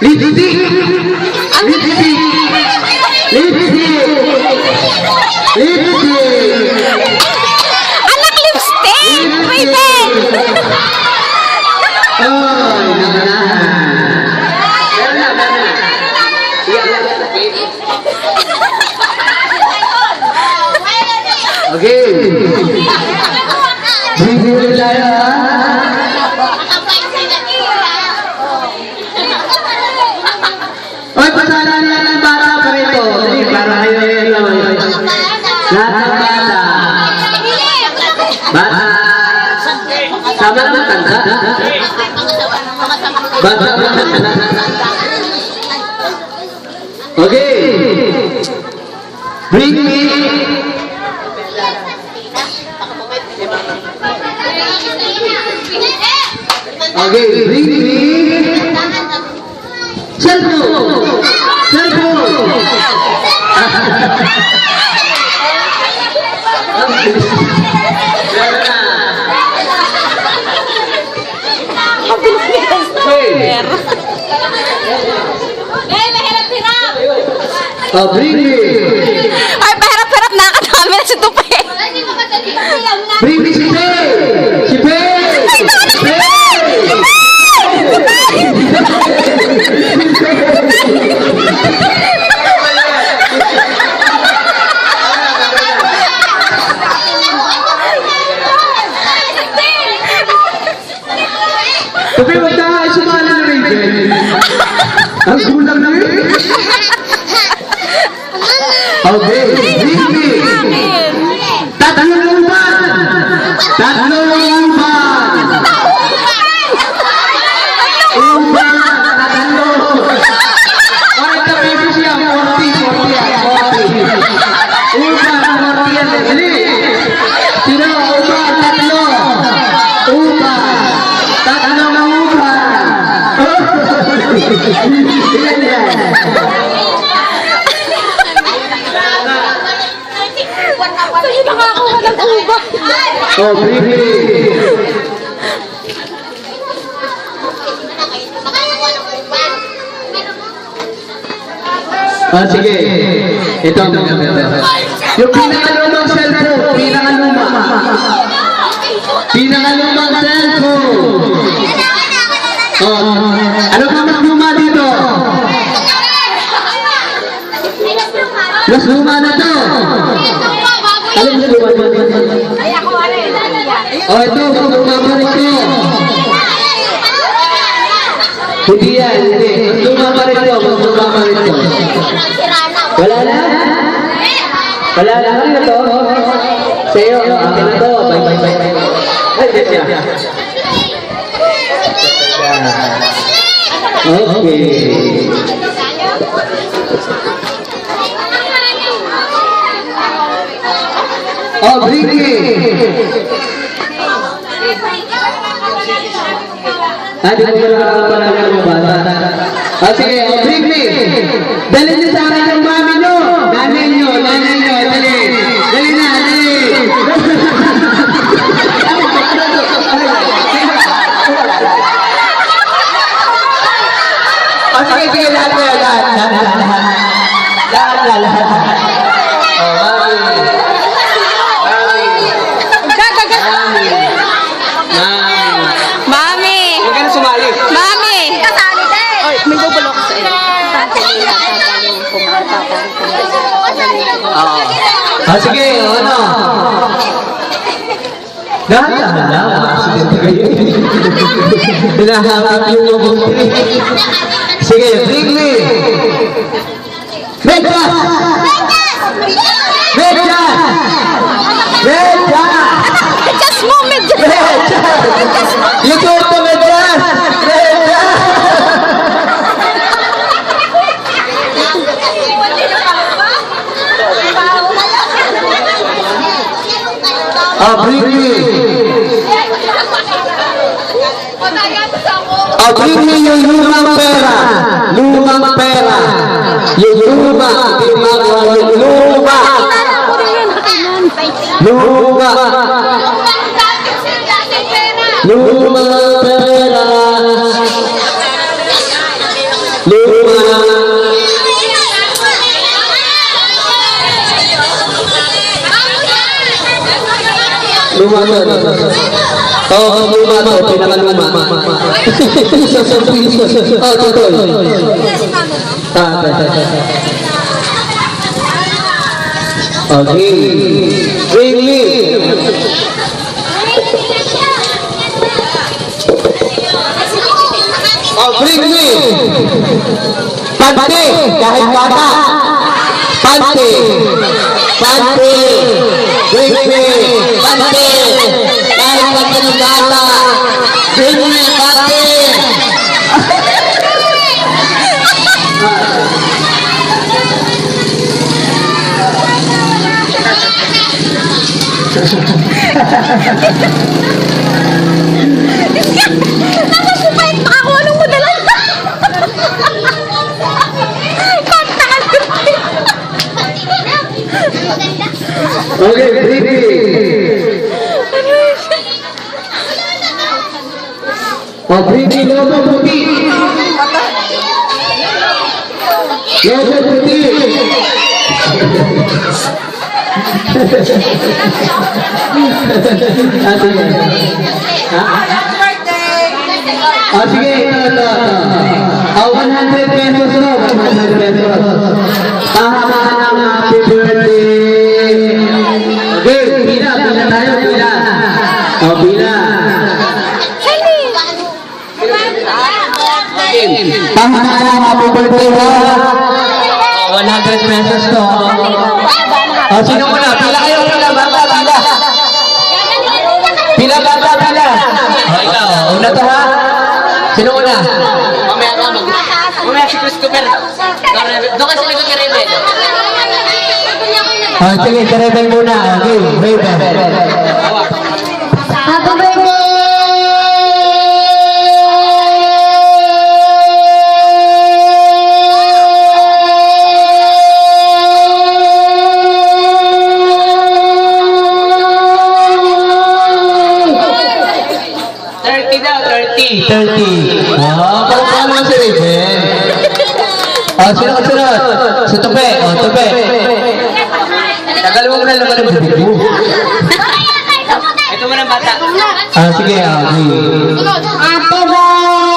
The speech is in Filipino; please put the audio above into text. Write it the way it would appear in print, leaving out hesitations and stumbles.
Lipstick! Lipstick! Lipstick! Lipstick! Anak lipstick! Raven! Oh, okay. Bigyan tayo, ha? Oy, pasala niya ng bata pa rito. Para kayo naman. Lahat ng bata. Bata. Sama naman tanda. Bata naman tanda. Okay. Bring me. Okay, bring me. Cellphone. Cellphone. Oh, bring me. Ay, pahirap-hirap na nakadami na si Tupi. Bring me si Pei. Si Pei. Si Tupi, wag tayo sumali na rin dyan. Ang gulang na rin. Okay, bring me. Tatlong uban. Tatlong uban. Uban. Tatlong. Kahit na baby siya, 40 yan. 40. Uban, 40 yan. Dali. Sino? Uban, tatlo. Uban. Tatlong uban. Ilan yan? Sa'yo nakakuha ng uba. Oh, bring me. Ah, sige. Ito ang yung pinakalumang cellphone. Pinakalumang. Pinakalumang cellphone. Oh, ano ka mas luma dito? Mas luma na to. Alam mo luma dito? Oh, ito. Mas luma pa rin to. Hindi yan. Hindi. Mas luma pa rin to. Mas luma pa rin to. Wala na? Wala na lang ito? Sa'yo. Akin na to. Bye, bye, bye, bye. Ay, yes, yeah. Okay. Oh, bring me. Di mo nakakapalala ng bata. Oh, sige, oh, bring me. Dali niyo sa akin yung mami nyo. Nanay nyo, nanay nyo. Dali. Dali na, dali. Oh, sige, sige, lahat ko yan, lahat. Oh, Mami! huwag ka na sumali. Mami! Ay, may gugulo ko sa iyo. Ah, sige, ano? Dahan-dahan lang. Aksidente kayo. Hinahanap yung mabuti. Sige, bring me. Medyas! Medyas! Medyas! Medyas mo! Medyas mo! Medyas! Likod mo, medyas! Medyas! Ah, bring me. Ah, bring me yung lumang pera. Lumang pera. Yung luma. Tingnan mo yung luma. Luma. Lumang pera. Oo, luma to, pinakaluma. Oo, tutoy. Okay. Bring me. Oh, bring me. Pante, kahit bata. Pante. Pante. Bring me. Pante. Kahit bata ng bata. Bring me, pante. Tapos si Pait, makakuha ng modelan. Okay, bring me. Oh, bring me, logo puti. Logo puti. Ah, sige, ito. 100 pesos no, 100 pesos. Pahamaan ng happy birthday. Okay, pila tayo, pila. Oh, pila. Pahamaan ng happy birthday mo. 100 pesos to. Oh, sino muna? Pila kayo, pila, bata, pila. Pila, bata, pila. Oh, ikaw, una to ha. Sino una? Mamaya na, mamaya si Christopher. Doon ka sa likod ni Rebel. Oh, sige, si Rebel muna. Okay, Rebel. Happy birthday! Daw, 30. 30. Oh, paano naman si Rebel? Oh, sino kasunod? Si Tupe. Oh, Tupe. Tagal mo muna naman ang bibig mo. Ito mo ng bata. Ah, sige. Okay. Happy birthday!